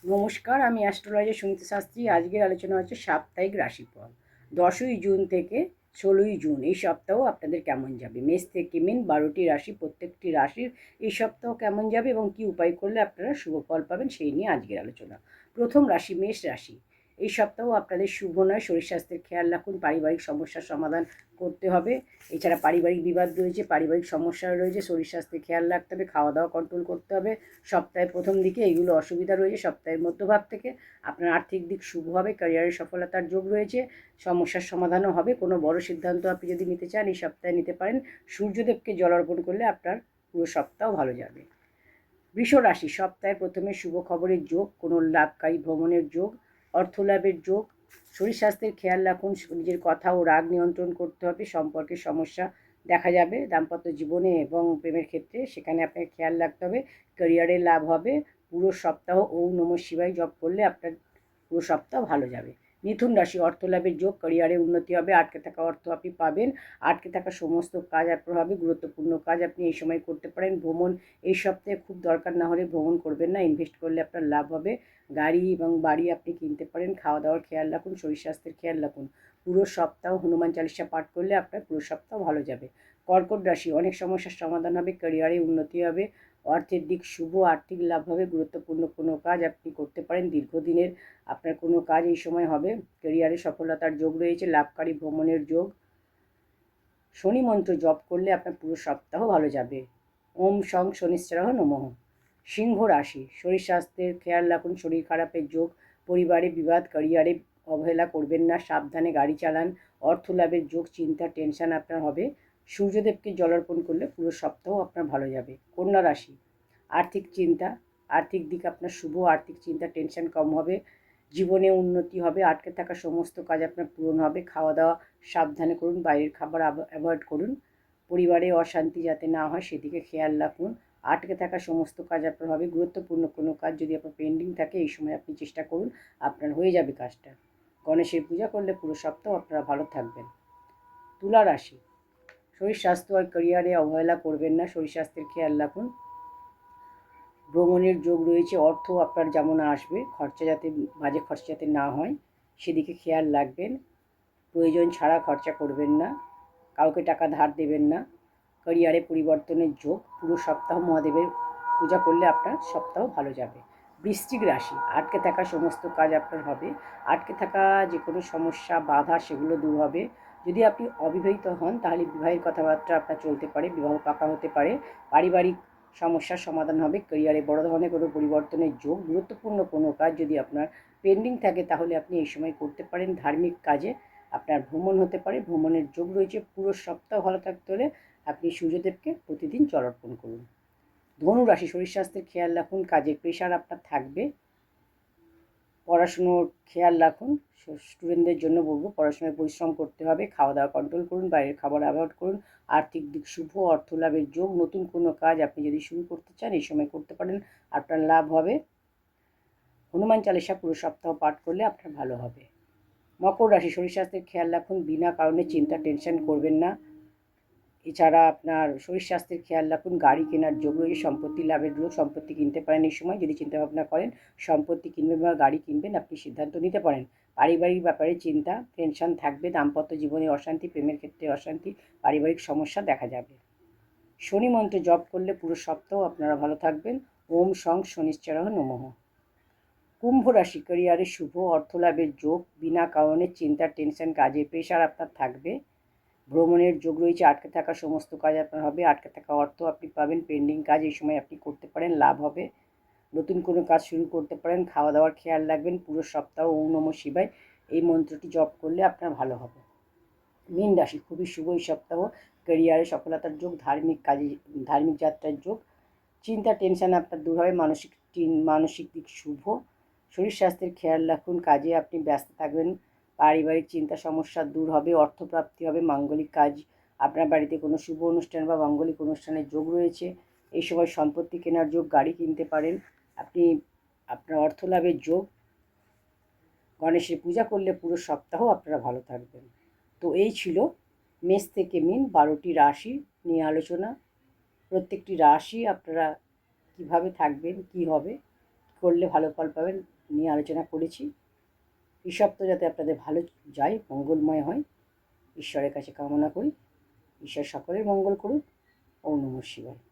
নমস্কার, আমি অ্যাস্ট্রোলজার সুনীতা শাস্ত্রী। আজকের আলোচনা হচ্ছে সাপ্তাহিক রাশিফল 10ই জুন থেকে 16ই জুন। এই সপ্তাহ আপনাদের কেমন যাবে? মেষ থেকে মিন 12টি রাশি, প্রত্যেকটি রাশির এই সপ্তাহ কেমন যাবে এবং কি উপায় করলে আপনারা শুভ ফল পাবেন সেই নিয়ে আজকের আলোচনা। প্রথম রাশি মেষ রাশি। এই সপ্তাহ আপনাদের শুভ নয়, শরীর স্বাস্থ্যের খেয়াল রাখুন। পারিবারিক সমস্যার সমাধান করতে হবে। এছাড়া পারিবারিক বিবাদ রয়েছে, পারিবারিক সমস্যা রয়েছে, শরীর স্বাস্থ্যের খেয়াল রাখতে হবে, খাওয়া দাওয়া কন্ট্রোল করতে হবে। সপ্তাহের প্রথম দিকে এইগুলো অসুবিধা রয়েছে। সপ্তাহের মধ্যভাগ থেকে আপনার আর্থিক দিক শুভ হবে, ক্যারিয়ারের সফলতার যোগ রয়েছে, সমস্যার সমাধানও হবে। কোনো বড় সিদ্ধান্ত আপনি যদি নিতে চান এই সপ্তাহে নিতে পারেন। সূর্যদেবকে জল অর্পণ করলে আপনার পুরো সপ্তাহ ভালো যাবে। বৃষ রাশি। সপ্তাহের প্রথমে শুভ খবরের যোগ, কোনো লাভকারী ভ্রমণের যোগ, অর্থলাভের যোগ। শরীর স্বাস্থ্যের খেয়াল রাখুন, নিজের কথা ও রাগ নিয়ন্ত্রণ করতে হবে। সম্পর্কের সমস্যা দেখা যাবে দাম্পত্য জীবনে এবং প্রেমের ক্ষেত্রে, সেখানে আপনাকে খেয়াল রাখতে হবে। ক্যারিয়ারে লাভ হবে। পুরো সপ্তাহ ওম নমঃ শিবায় জপ করলে আপনার পুরো সপ্তাহ ভালো যাবে। মিথুন রাশি। অর্থলাভের যোগ, ক্যারিয়ারে উন্নতি হবে, আটকে থাকা অর্থ আপনি পাবেন। আটকে থাকা সমস্ত কাজ আপনার হবে, গুরুত্বপূর্ণ কাজ আপনি এই সময় করতে পারেন। ভ্রমণ এই সপ্তাহে খুব দরকার না হলে ভ্রমণ করবেন না, ইনভেস্ট করলে আপনার লাভ হবে। গাড়ি এবং বাড়ি আপনি কিনতে পারেন। খাওয়া দাওয়ার খেয়াল রাখুন, শরীর স্বাস্থ্যের খেয়াল রাখুন। পুরো সপ্তাহ হনুমান চালিসা পাঠ করলে আপনার পুরো সপ্তাহ ভালো যাবে। কর্কট রাশি। অনেক সমস্যার সমাধান হবে, ক্যারিয়ারে উন্নতি হবে, অর্থের দিক শুভ, আর্থিক লাভ হবে। গুরুত্বপূর্ণ কোনো কাজ আপনি করতে পারেন। দীর্ঘদিনের আপনার কোনো কাজ এই সময় হবে। ক্যারিয়ারে সফলতার যোগ রয়েছে, লাভকারী ভ্রমণের যোগ। শনি মন্ত্র জপ করলে আপনার পুরো সপ্তাহ ভালো যাবে। ওম সং শনিশ্চরহ নমঃ। সিংহ রাশি। শরীর স্বাস্থ্যের খেয়াল রাখুন, শরীর খারাপের যোগ, পরিবারে বিবাদ, ক্যারিয়ারে অবহেলা করবেন না, সাবধানে গাড়ি চালান। অর্থ লাভের যোগ, চিন্তা টেনশন আপনার হবে। সূর্যদেবকে জল অর্পণ করলে পুরো সপ্তাহ আপনার ভালো যাবে। কন্যা রাশি। আর্থিক চিন্তা, আর্থিক দিক আপনার শুভ, আর্থিক চিন্তা টেনশন কম হবে, জীবনে উন্নতি হবে, আটকে থাকা সমস্ত কাজ আপনার পূরণ হবে। খাওয়া দাওয়া সাবধানে করুন, বাইরের খাবার অ্যাভয়েড করুন। পরিবারে অশান্তি যাতে না হয় সেদিকে খেয়াল রাখুন। আটকে থাকা সমস্ত কাজ আপনার হবে। গুরুত্বপূর্ণ কোনো কাজ যদি আপনার পেন্ডিং থাকে এই সময় আপনি চেষ্টা করুন, আপনার হয়ে যাবে কাজটা। গণেশের পূজা করলে পুরো সপ্তাহ আপনারা ভালো থাকবেন। তুলা রাশি। শরীর স্বাস্থ্য আর ক্যারিয়ারে অবহেলা করবেন না, শরীর স্বাস্থ্যের খেয়াল রাখুন। ভ্রমণের যোগ রয়েছে, অর্থ আপনার যেমন আসবে, খরচা যাতে বাজে খরচা যাতে না হয় সেদিকে খেয়াল রাখবেন। প্রয়োজন ছাড়া খরচা করবেন না, কাউকে টাকা ধার দেবেন না। ক্যারিয়ারে পরিবর্তনের যোগ, পুরো সপ্তাহ মহাদেবের পূজা করলে আপনার সপ্তাহ ভালো যাবে। বৃশ্চিক রাশি। আটকে থাকা সমস্ত কাজ আপনার হবে, আটকে থাকা যে কোনো সমস্যা বাধা সেগুলো দূর হবে। যদি আপনি অবিবাহিত হন তাহলে বিবাহের কথাবার্তা আপনার চলতে পারে, বিবাহ পাকা হতে পারে। পারিবারিক সমস্যার সমাধান হবে, ক্যারিয়ারে বড় ধরনের কোনো পরিবর্তনের যোগ। গুরুত্বপূর্ণ কোনো কাজ যদি আপনার পেন্ডিং থাকে তাহলে আপনি এই সময় করতে পারেন। ধার্মিক কাজে আপনার ভ্রমণ হতে পারে, ভ্রমণের যোগ রয়েছে। পুরো সপ্তাহ ভালো থাকতে হলে আপনি সূর্যদেবকে প্রতিদিন জল অর্পণ করুন। ধনু রাশি। শরীর স্বাস্থ্যের খেয়াল রাখুন, কাজের প্রেশার আপনার থাকবে, পড়াশুনোর খেয়াল রাখুন। স্টুডেন্টদের জন্য বলবো পড়াশোনায় পরিশ্রম করতে হবে, খাওয়া দাওয়া কন্ট্রোল করুন, বাইরের খাবার অ্যাভয়েড করুন। আর্থিক দিক শুভ, অর্থ লাভের যোগ। নতুন কোনো কাজ আপনি যদি শুরু করতে চান এই সময় করতে পারেন, আপনার লাভ হবে। হনুমান চালিসা পুরো সপ্তাহ পাঠ করলে আপনার ভালো হবে। মকর রাশি। শরীর স্বাস্থ্যের খেয়াল রাখুন, বিনা কারণে চিন্তা টেনশন করবেন না। এছাড়া আপনার শরীর স্বাস্থ্যের খেয়াল রাখুন, গাড়ি কেনার যোগ রয়েছে, সম্পত্তি লাভের যোগ, সম্পত্তি কিনতে পারেন এই সময়। যদি চিন্তাভাবনা করেন সম্পত্তি কিনবেন বা গাড়ি কিনবেন আপনি সিদ্ধান্ত নিতে পারেন। পারিবারিক ব্যাপারে চিন্তা টেনশন থাকবে, দাম্পত্য জীবনে অশান্তি, প্রেমের ক্ষেত্রে অশান্তি, পারিবারিক সমস্যা দেখা যাবে। শনি মন্ত্র জপ করলে পুরো সপ্তাহ আপনারা ভালো থাকবেন। ওম সং শনিশ্চরহ নমঃ। কুম্ভ রাশি। ক্যারিয়ারে শুভ, অর্থলাভের যোগ, বিনা কারণে চিন্তা টেনশন কাজে প্রেশার আপনার থাকবে। ভ্রমণের যোগ রয়েছে, আটকে থাকা সমস্ত কাজ আপনার হবে, আটকে থাকা অর্থ আপনি পাবেন। পেন্ডিং কাজ এই সময় আপনি করতে পারেন, লাভ হবে। নতুন কোনো কাজ শুরু করতে পারেন। খাওয়া দাওয়ার খেয়াল রাখবেন। পুরো সপ্তাহ ওম নমঃ শিবায় এই মন্ত্রটি জপ করলে আপনার ভালো হবে। মীন রাশি। খুবই শুভ এই সপ্তাহ, ক্যারিয়ারে সফলতার যোগ, ধার্মিক কাজে, ধার্মিক যাত্রার যোগ। চিন্তা টেনশন আপনার দূর হবে, মানসিক দিক শুভ। শরীর স্বাস্থ্যের খেয়াল রাখুন, কাজে আপনি ব্যস্ত থাকবেন। পারিবারিক চিন্তা সমস্যা দূর হবে, অর্থপ্রাপ্তি হবে, মাঙ্গলিক কাজ আপনার বাড়িতে কোনো শুভ অনুষ্ঠান বা মাঙ্গলিক অনুষ্ঠানের যোগ রয়েছে। এই সময় সম্পত্তি কেনার যোগ, গাড়ি কিনতে পারেন আপনি, আপনার অর্থ লাভের যোগ। গণেশের পূজা করলে পুরো সপ্তাহ আপনারা ভালো থাকবেন। তো এই ছিল মেষ থেকে মিন 12টি রাশি নিয়ে আলোচনা। প্রত্যেকটি রাশি আপনারা কিভাবে থাকবেন, কি হবে, করলে ভালো ফল পাবেন নিয়ে আলোচনা করেছি। এই সপ্তাহ যাতে আপনাদের ভালো যায়, মঙ্গলময় হয়, ঈশ্বরের কাছে কামনা করি। ঈশ্বর সকলের মঙ্গল করুক। ওম নমঃ শিবায়।